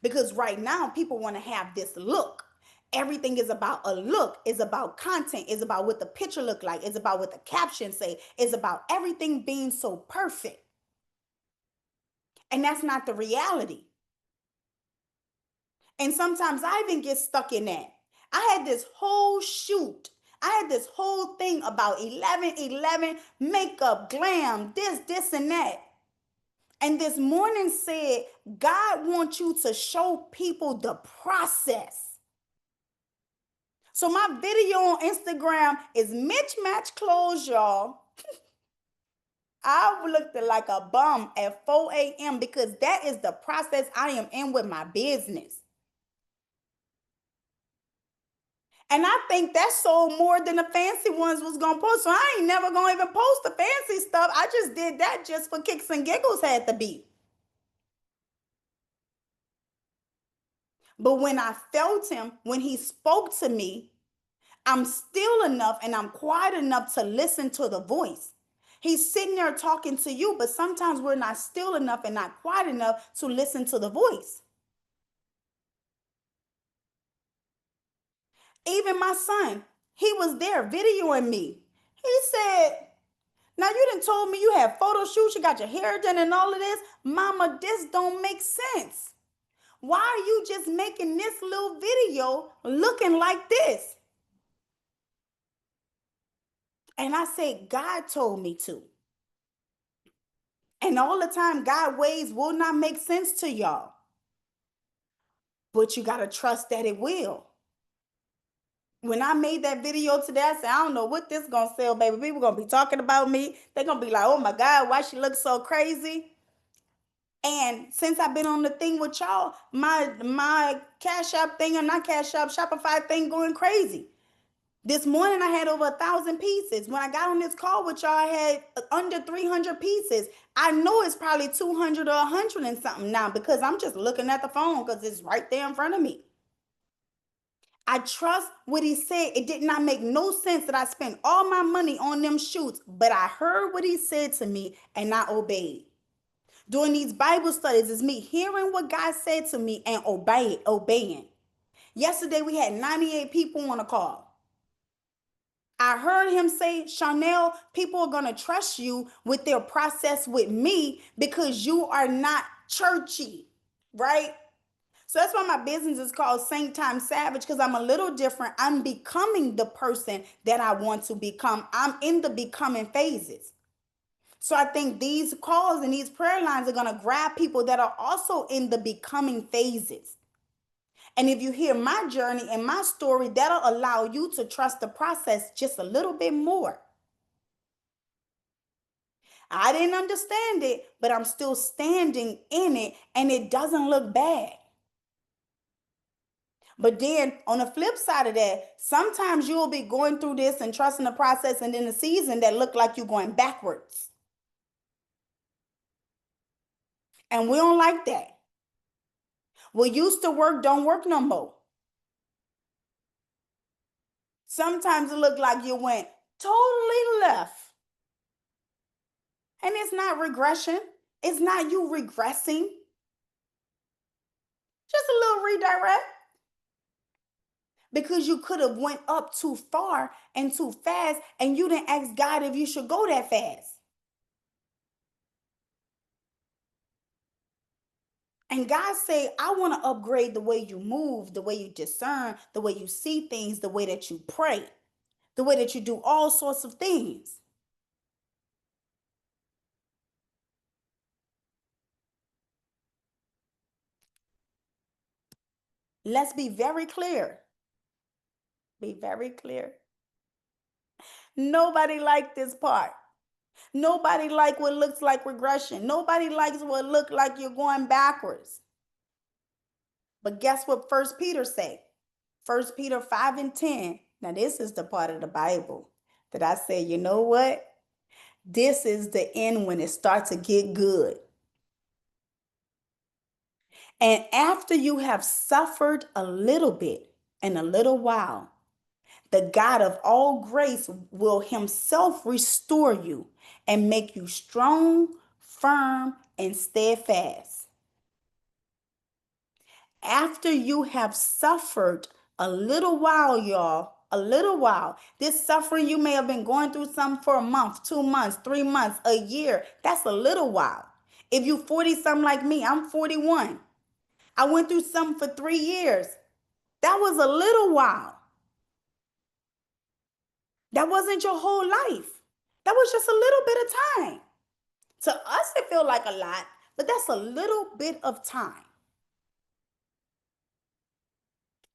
Because right now, people want to have this look. Everything is about a look, it's about content, it's about what the picture look like, it's about what the caption say, it's about everything being so perfect. And that's not the reality. And sometimes I even get stuck in that. I had this whole shoot. I had this whole thing about 11:11 makeup, glam, this, and that. And this morning said, God wants you to show people the process. So my video on Instagram is Mitch Match Clothes, y'all. I looked like a bum at 4 a.m. because that is the process I am in with my business. And I think that sold more than the fancy ones was gonna post. So I ain't never gonna even post the fancy stuff. I just did that just for kicks and giggles had to be. But when I felt him, when he spoke to me, I'm still enough and I'm quiet enough to listen to the voice. He's sitting there talking to you, but sometimes we're not still enough and not quiet enough to listen to the voice. Even my son, he was there videoing me. He said, "Now you done told me you have photo shoots, you got your hair done and all of this. Mama, this don't make sense. Why are you just making this little video looking like this?" And I said, God told me to. And all the time, God ways will not make sense to y'all. But you got to trust that it will. When I made that video today, I said, I don't know what this gonna sell, baby. People gonna be talking about me. They're gonna be like, "Oh my God, why she looks so crazy?" And since I've been on the thing with y'all, my Cash App thing and not Cash App, Shopify thing going crazy. This morning I had over 1,000 pieces. When I got on this call with y'all, I had under 300 pieces. I know it's probably 200 or 100 and something now because I'm just looking at the phone because it's right there in front of me. I trust what he said. It did not make no sense that I spent all my money on them shoots, but I heard what he said to me and I obeyed. During these Bible studies, it's me hearing what God said to me and obeying. Yesterday, we had 98 people on a call. I heard him say, "Chanel, people are going to trust you with their process with me because you are not churchy," right? So that's why my business is called Saint Time Savage because I'm a little different. I'm becoming the person that I want to become. I'm in the becoming phases. So I think these calls and these prayer lines are going to grab people that are also in the becoming phases. And if you hear my journey and my story, that'll allow you to trust the process just a little bit more. I didn't understand it, but I'm still standing in it and it doesn't look bad. But then on the flip side of that, sometimes you'll be going through this and trusting the process and in a season that look like you're going backwards. And we don't like that. What used to work don't work no more. Sometimes it looked like you went totally left. And it's not regression. It's not you regressing. Just a little redirect. Because you could have went up too far and too fast and you didn't ask God if you should go that fast. And God say, I want to upgrade the way you move, the way you discern, the way you see things, the way that you pray, the way that you do all sorts of things. Let's be very clear. Be very clear. Nobody liked this part. Nobody like what looks like regression. Nobody likes what look like you're going backwards. But guess what First Peter say? First Peter 5 and 10. Now this is the part of the Bible that I say, you know what? This is the end when it starts to get good. And after you have suffered a little bit and a little while, the God of all grace will himself restore you and make you strong, firm, and steadfast. After you have suffered a little while, y'all, a little while, this suffering you may have been going through something for a month, 2 months, 3 months, a year. That's a little while. If you 40 something like me, I'm 41. I went through something for 3 years. That was a little while. That wasn't your whole life. That was just a little bit of time. To us, it feel like a lot, but that's a little bit of time.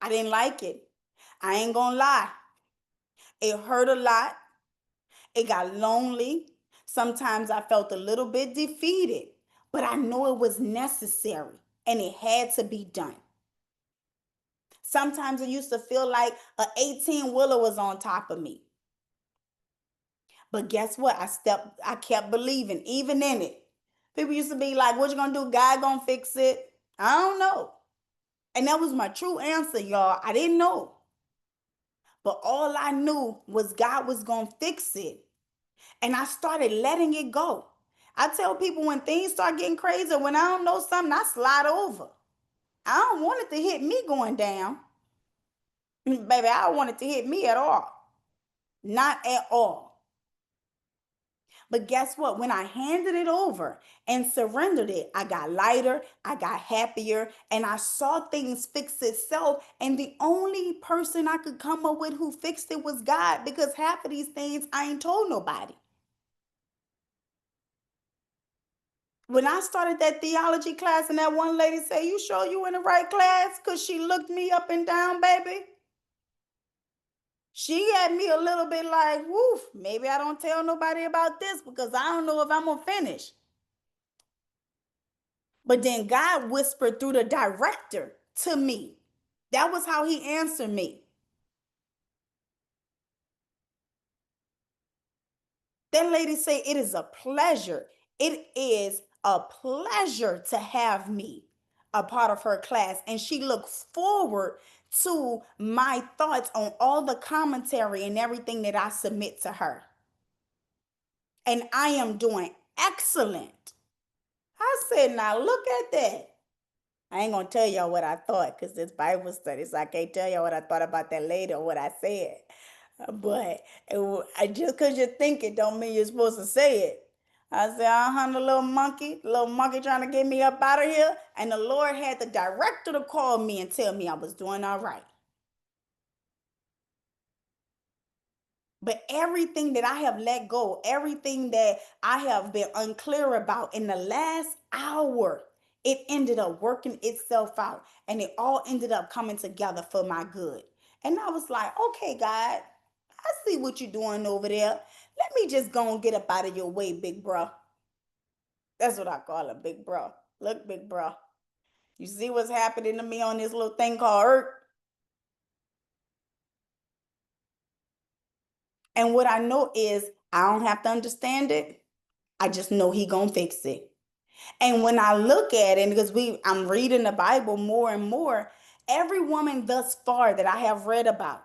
I didn't like it. I ain't gonna lie. It hurt a lot. It got lonely. Sometimes I felt a little bit defeated, but I know it was necessary and it had to be done. Sometimes it used to feel like a 18 wheeler was on top of me. But guess what? I kept believing, even in it. People used to be like, what you gonna do? God gonna fix it? I don't know. And that was my true answer, y'all. I didn't know. But all I knew was God was gonna fix it. And I started letting it go. I tell people when things start getting crazy, when I don't know something, I slide over. I don't want it to hit me going down. Baby, I don't want it to hit me at all. Not at all. But guess what? When I handed it over and surrendered it, I got lighter, I got happier, and I saw things fix itself. And the only person I could come up with who fixed it was God, because half of these things I ain't told nobody. When I started that theology class and that one lady said, you sure you in the right class? Because she looked me up and down, baby. She had me a little bit like, woof, maybe I don't tell nobody about this because I don't know if I'm going to finish. But then God whispered through the director to me. That was how he answered me. That lady said, it is a pleasure. It is a pleasure to have me a part of her class. And she looked forward to my thoughts on all the commentary and everything that I submit to her. And I am doing excellent. I said, now look at that. I ain't gonna tell y'all what I thought because it's Bible study, so I can't tell y'all what I thought about that later or what I said. But just because you think it don't mean you're supposed to say it. I said, the little monkey trying to get me up out of here. And the Lord had the director to call me and tell me I was doing all right. But everything that I have let go, everything that I have been unclear about in the last hour, it ended up working itself out and it all ended up coming together for my good. And I was like, okay, God, I see what you're doing over there. Let me just go and get up out of your way, big bro. That's what I call him, big bro. Look, big bro. You see what's happening to me on this little thing called Earth? And what I know is I don't have to understand it. I just know he gonna fix it. And when I look at it, because I'm reading the Bible more and more, every woman thus far that I have read about,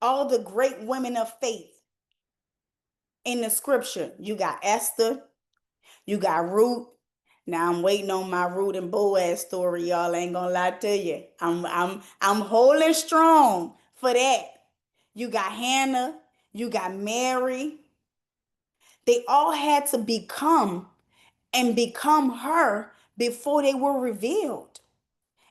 all the great women of faith in the scripture, you got Esther, you got Ruth. Now I'm waiting on my Ruth and Boaz story, y'all. Ain't gonna lie to you. I'm holding strong for that. You got Hannah, you got Mary. They all had to become and become her before they were revealed.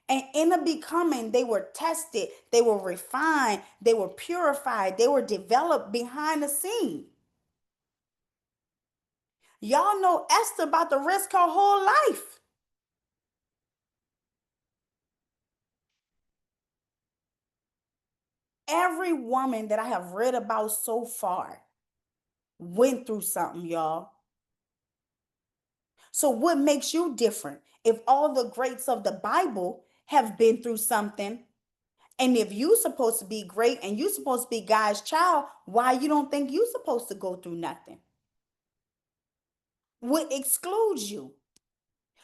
And in the becoming, they were tested, they were refined, they were purified, they were developed behind the scene. Y'all know Esther about to risk her whole life. Every woman that I have read about so far went through something, y'all. So, what makes you different? If all the greats of the Bible have been through something, and if you supposed to be great and you supposed to be God's child, why you don't think you supposed to go through nothing? What excludes you?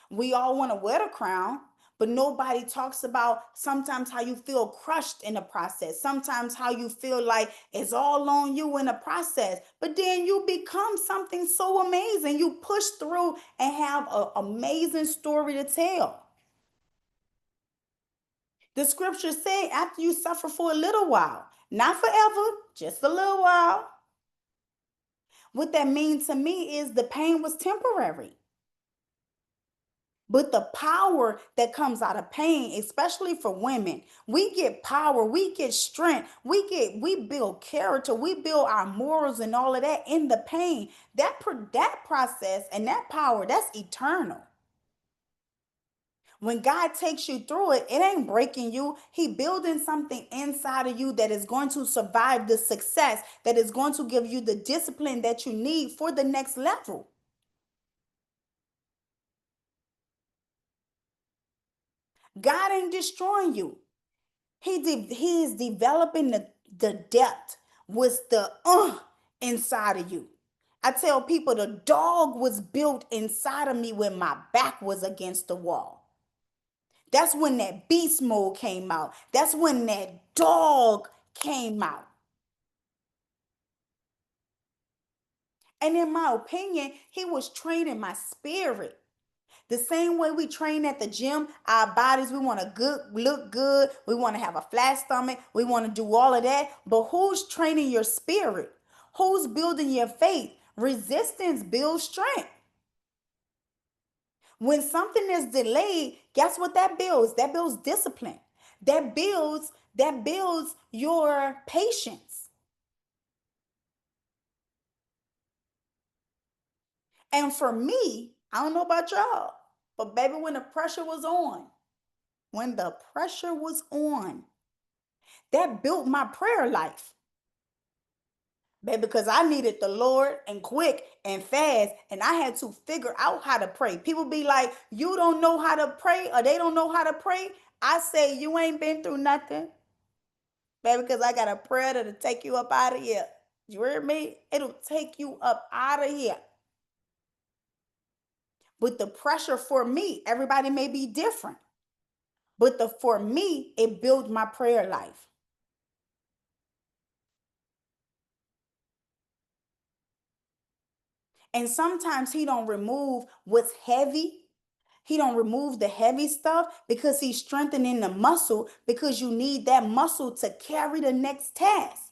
We all want to wear the crown, but nobody talks about sometimes how you feel crushed in the process, sometimes how you feel like it's all on you in the process, but then you become something so amazing. You push through and have an amazing story to tell. The scriptures say after you suffer for a little while, not forever, just a little while. What that means to me is the pain was temporary. But the power that comes out of pain, especially for women, we get power, we get strength, we build character, we build our morals and all of that in the pain. That process and that power, that's eternal. When God takes you through it, it ain't breaking you. He building something inside of you that is going to survive the success, that is going to give you the discipline that you need for the next level. God ain't destroying you. He is developing the depth with the inside of you. I tell people the dog was built inside of me when my back was against the wall. That's when that beast mode came out. That's when that dog came out. And in my opinion, he was training my spirit. The same way we train at the gym, our bodies, we want to look good, we want to have a flat stomach, we want to do all of that. But who's training your spirit? Who's building your faith? Resistance builds strength. When something is delayed, guess what that builds? That builds discipline. That builds your patience. And for me, I don't know about y'all, but baby, when the pressure was on, that built my prayer life. Baby, because I needed the Lord and quick and fast, and I had to figure out how to pray. People be like, you don't know how to pray, or they don't know how to pray. I say, you ain't been through nothing, baby, because I got a prayer that'll take you up out of here. You hear me? It'll take you up out of here. But the pressure for me, everybody may be different, but for me, it built my prayer life. And sometimes he don't remove what's heavy. He don't remove the heavy stuff because he's strengthening the muscle, because you need that muscle to carry the next task.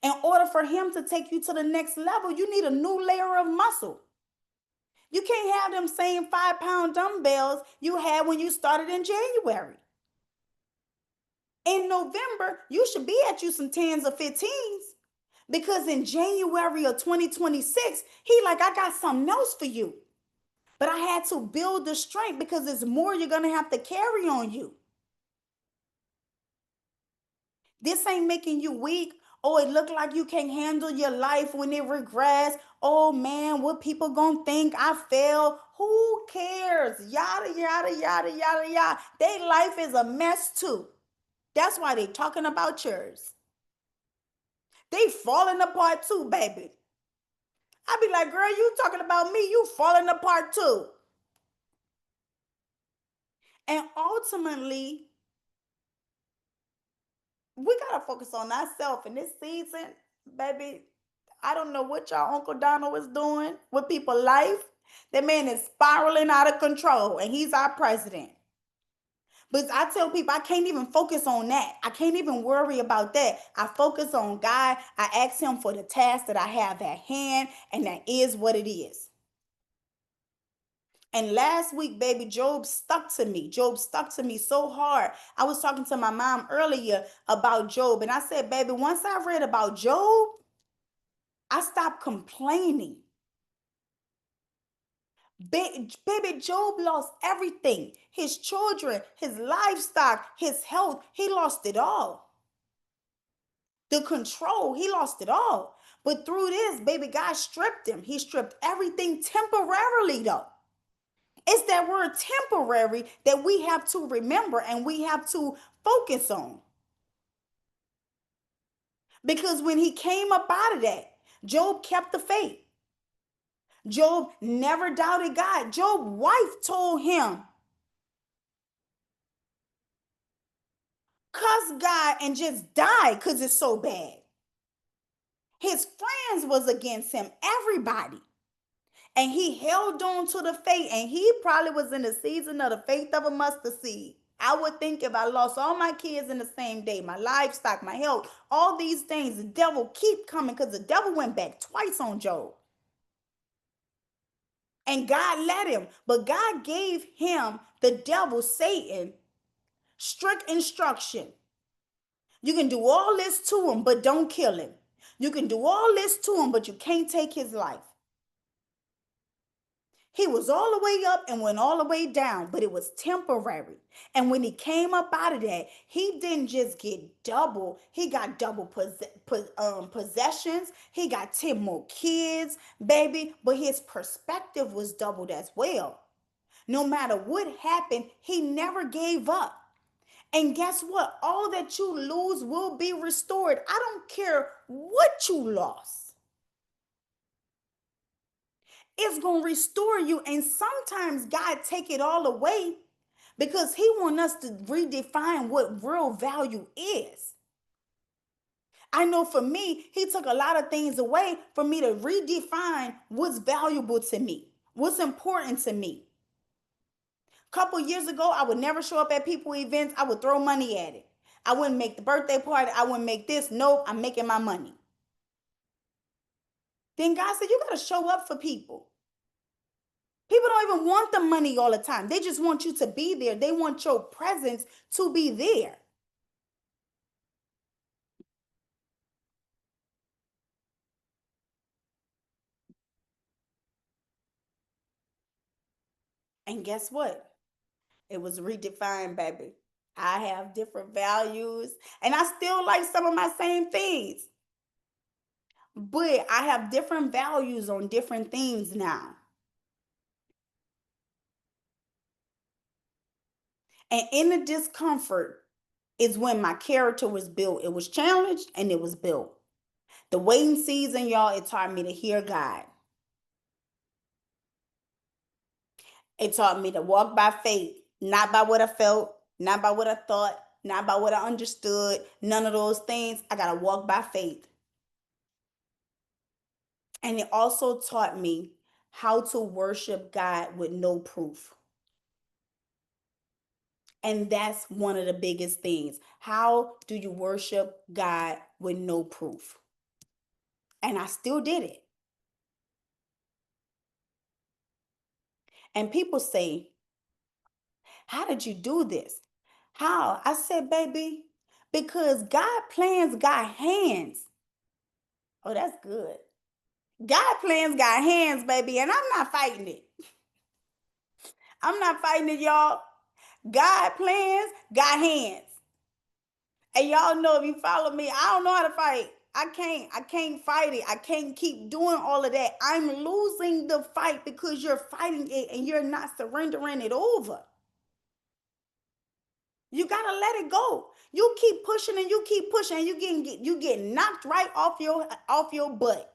In order for him to take you to the next level, you need a new layer of muscle. You can't have them same 5 pound dumbbells you had when you started in January. In November, you should be at you some 10s or 15s, because in January of 2026, he like, I got something else for you. But I had to build the strength because there's more you're going to have to carry on you. This ain't making you weak. Oh, it look like you can't handle your life when it regress. Oh man, what people gonna think? I failed. Who cares? Yada yada yada yada yada. Their life is a mess too. That's why they talking about yours. They falling apart too, baby. I be like, girl, you talking about me? You falling apart too. And ultimately, we gotta focus on ourselves in this season, baby. I don't know what y'all Uncle Donald is doing with people's life. That man is spiraling out of control, and he's our president. But I tell people I can't even focus on that. I can't even worry about that. I focus on God. I ask him for the task that I have at hand, and that is what it is. And last week, baby, Job stuck to me. Job stuck to me so hard. I was talking to my mom earlier about Job, and I said, baby, once I read about Job, I stopped complaining. Baby, Job lost everything, his children, his livestock, his health. He lost it all. The control, he lost it all. But through this, baby, God stripped him. He stripped everything temporarily, though. It's that word temporary that we have to remember and we have to focus on. Because when he came up out of that, Job kept the faith. Job never doubted God. Job's wife told him, cuss God and just die because it's so bad. His friends was against him, everybody. And he held on to the faith. And he probably was in the season of the faith of a mustard seed. I would think if I lost all my kids in the same day, my livestock, my health, all these things, the devil keep coming because the devil went back twice on Job. And God let him. But God gave him, the devil, Satan, strict instruction. You can do all this to him, but don't kill him. You can do all this to him, but you can't take his life. He was all the way up and went all the way down, but it was temporary. And when he came up out of that, he didn't just get double, he got double possessions. He got 10 more kids, baby, but his perspective was doubled as well. No matter what happened, he never gave up. And guess what? All that you lose will be restored. I don't care what you lost. It's going to restore you. And sometimes God take it all away because he wants us to redefine what real value is. I know for me, he took a lot of things away for me to redefine what's valuable to me, what's important to me. A couple years ago, I would never show up at people events. I would throw money at it. I wouldn't make the birthday party. I wouldn't make this. Nope, I'm making my money. Then God said, you got to show up for people. People don't even want the money all the time. They just want you to be there. They want your presence to be there. And guess what? It was redefined, baby. I have different values and I still like some of my same things, but I have different values on different things now. And in the discomfort is when my character was built. It was challenged and it was built. The waiting season, y'all, it taught me to hear God. It taught me to walk by faith, not by what I felt, not by what I thought, not by what I understood, none of those things. I got to walk by faith. And it also taught me how to worship God with no proof. And that's one of the biggest things. How do you worship God with no proof? And I still did it. And people say, how did you do this? How? I said, baby, because God plans got hands. Oh, that's good. God plans got hands, baby, and I'm not fighting it. I'm not fighting it, y'all. God plans got hands. And y'all know if you follow me, I don't know how to fight. I can't fight it. I can't keep doing all of that. I'm losing the fight because you're fighting it and you're not surrendering it over. You gotta let it go. You keep pushing and you keep pushing and you get knocked right off your butt.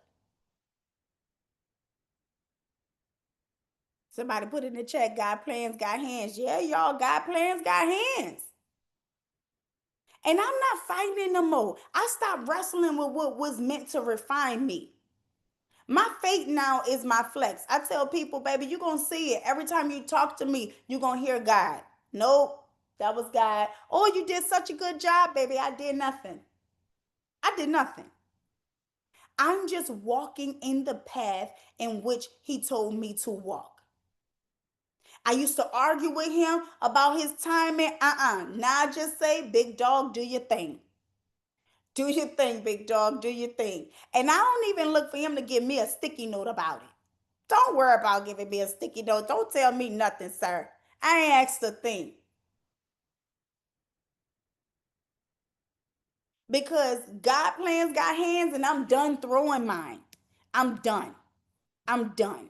Somebody put in the chat, God plans got hands. Yeah, y'all, God plans got hands. And I'm not fighting no more. I stopped wrestling with what was meant to refine me. My faith now is my flex. I tell people, baby, you're going to see it. Every time you talk to me, you're going to hear God. Nope, that was God. Oh, you did such a good job, baby. I did nothing. I did nothing. I'm just walking in the path in which He told me to walk. I used to argue with him about his timing. Now I just say, big dog, do your thing. Do your thing, big dog. Do your thing. And I don't even look for him to give me a sticky note about it. Don't worry about giving me a sticky note. Don't tell me nothing, sir. I ain't asked a thing. Because God plans got hands and I'm done throwing mine. I'm done. I'm done.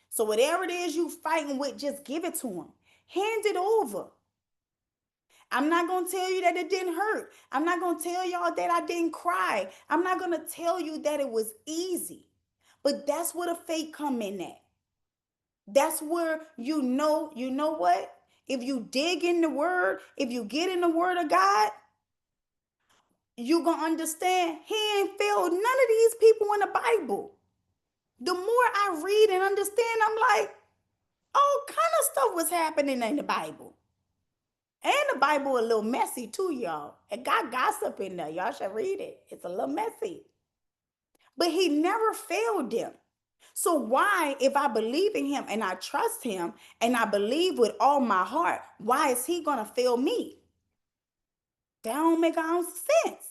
So whatever it is you fighting with, just give it to him. Hand it over. I'm not going to tell you that it didn't hurt. I'm not going to tell y'all that I didn't cry. I'm not going to tell you that it was easy. But that's where the faith come in at. That's where you know what? If you dig in the word, if you get in the word of God, you going to understand he ain't failed none of these people in the Bible. The more I read and understand, I'm like, all kind of stuff was happening in the Bible. And the Bible a little messy too, y'all. It got gossip in there. Y'all should read it. It's a little messy. But he never failed them. So why, if I believe in him and I trust him and I believe with all my heart, why is he going to fail me? That don't make a ounce of sense.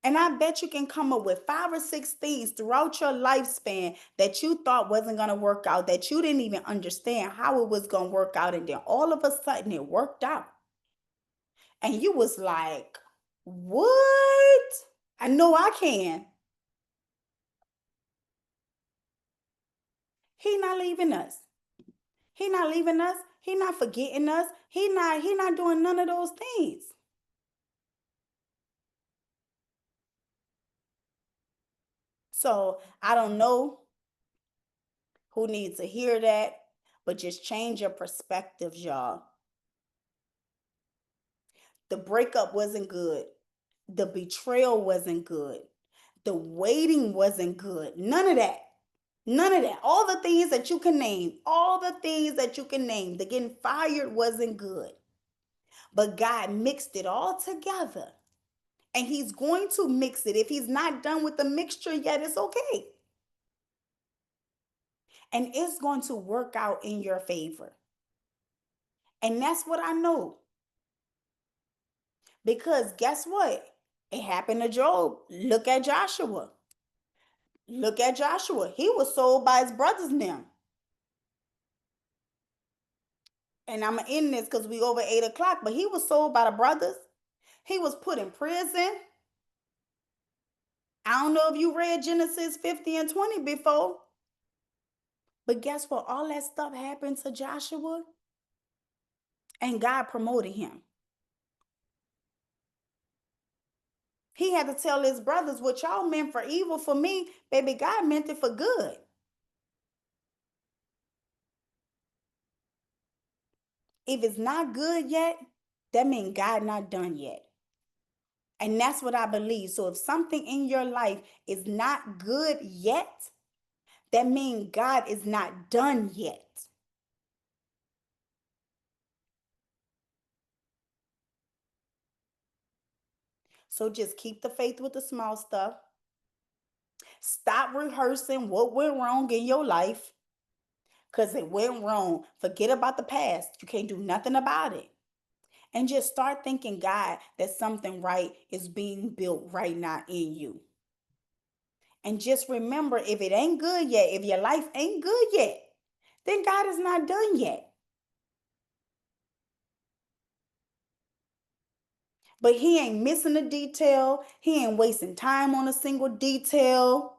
And I bet you can come up with 5 or 6 things throughout your lifespan that you thought wasn't going to work out, that you didn't even understand how it was going to work out. And then all of a sudden it worked out. And you was like, what? I know I can. He not leaving us. He not leaving us. He not forgetting us. He not doing none of those things. So I don't know who needs to hear that, but just change your perspectives, y'all. The breakup wasn't good. The betrayal wasn't good. The waiting wasn't good. None of that. None of that. All the things that you can name, all the things that you can name, the getting fired wasn't good. But God mixed it all together. And he's going to mix it. If he's not done with the mixture yet, it's okay. And it's going to work out in your favor. And that's what I know. Because guess what? It happened to Job. Look at Joshua. Look at Joshua. He was sold by his brothers now. And I'm going to end this because we over 8 o'clock, but he was sold by the brothers. He was put in prison. I don't know if you read Genesis 50 and 20 before, but guess what? All that stuff happened to Joshua and God promoted him. He had to tell his brothers, what y'all meant for evil for me, baby, God meant it for good. If it's not good yet, that means God not done yet. And that's what I believe. So if something in your life is not good yet, that means God is not done yet. So just keep the faith with the small stuff. Stop rehearsing what went wrong in your life because it went wrong. Forget about the past. You can't do nothing about it. And just start thanking God that something right is being built right now in you. And just remember, if it ain't good yet, if your life ain't good yet, then God is not done yet. But he ain't missing a detail. He ain't wasting time on a single detail.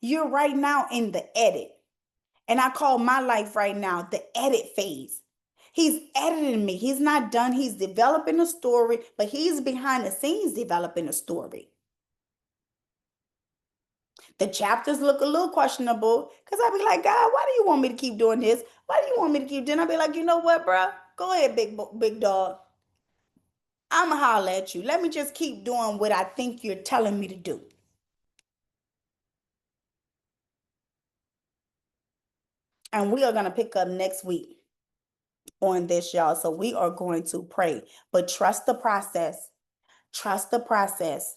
You're right now in the edit. And I call my life right now the edit phase. He's editing me. He's not done. He's developing a story, but he's behind the scenes developing a story. The chapters look a little questionable because I'd be like, God, why do you want me to keep doing this? Why do you want me to keep doing? I'd be like, you know what, bro? Go ahead, big dog. I'ma holler at you. Let me just keep doing what I think you're telling me to do. And we are gonna pick up next week on this, y'all. So we are going to pray, but trust the process. Trust the process.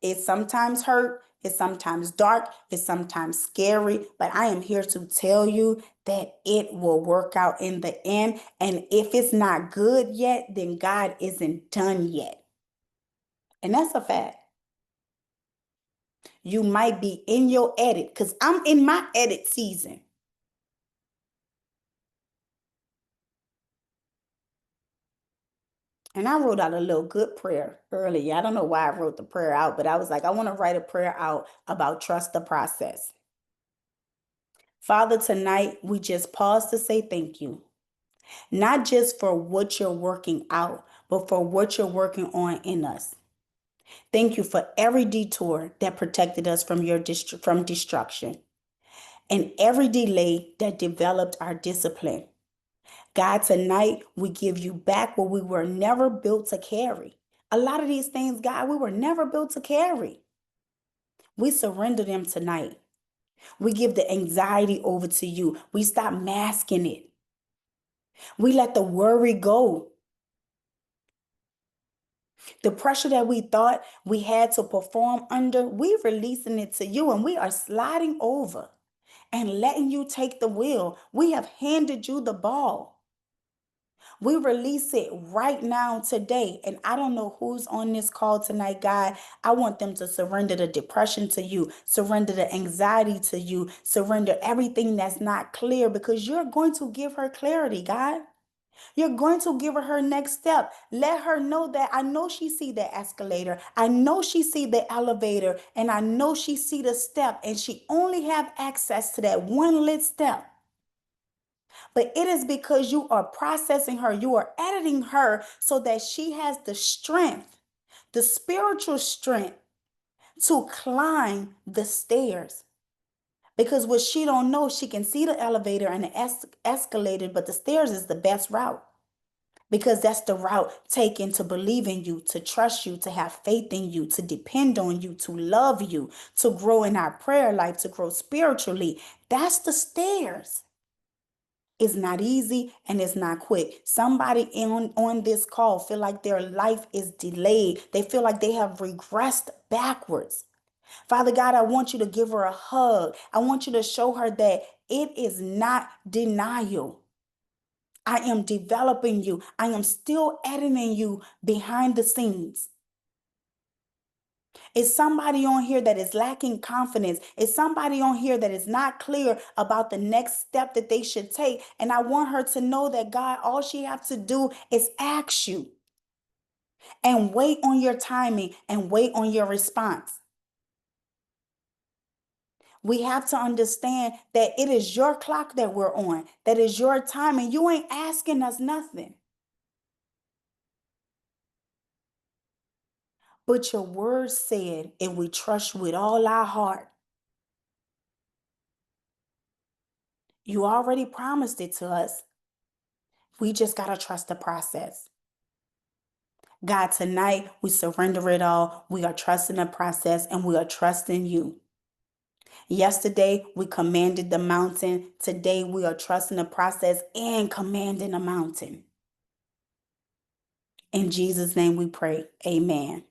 It sometimes hurt. It's sometimes dark, it's sometimes scary, but I am here to tell you that it will work out in the end. And if it's not good yet, then God isn't done yet. And that's a fact. You might be in your edit because I'm in my edit season. And I wrote out a little good prayer earlier. I don't know why I wrote the prayer out, but I was like, I want to write a prayer out about trust the process. Father, tonight we just pause to say thank you, not just for what you're working out, but for what you're working on in us. Thank you for every detour that protected us from from destruction and every delay that developed our discipline. God, tonight we give you back what we were never built to carry. A lot of these things, God, we were never built to carry. We surrender them tonight. We give the anxiety over to you. We stop masking it. We let the worry go. The pressure that we thought we had to perform under, we're releasing it to you and we are sliding over and letting you take the wheel. We have handed you the ball. We release it right now today. And I don't know who's on this call tonight, God. I want them to surrender the depression to you, surrender the anxiety to you, surrender everything that's not clear because you're going to give her clarity, God. You're going to give her her next step. Let her know that I know she see the escalator. I know she see the elevator and I know she see the step and she only have access to that one lit step. But it is because you are processing her, you are editing her so that she has the strength, the spiritual strength to climb the stairs. Because what she don't know, she can see the elevator and the escalator, but the stairs is the best route. Because that's the route taken to believe in you, to trust you, to have faith in you, to depend on you, to love you, to grow in our prayer life, to grow spiritually. That's the stairs. It's not easy and it's not quick. Somebody on this call feel like their life is delayed. They feel like they have regressed backwards. Father God, I want you to give her a hug. I want you to show her that it is not denial. I am developing you. I am still editing you behind the scenes. Is somebody on here that is lacking confidence? Is somebody on here that is not clear about the next step that they should take? And I want her to know that God, all she has to do is ask you and wait on your timing and wait on your response. We have to understand that it is your clock that we're on, that is your time, and you ain't asking us nothing. But your word said, if we trust with all our heart, you already promised it to us. We just got to trust the process. God, tonight we surrender it all. We are trusting the process and we are trusting you. Yesterday we commanded the mountain. Today we are trusting the process and commanding the mountain. In Jesus' name we pray. Amen.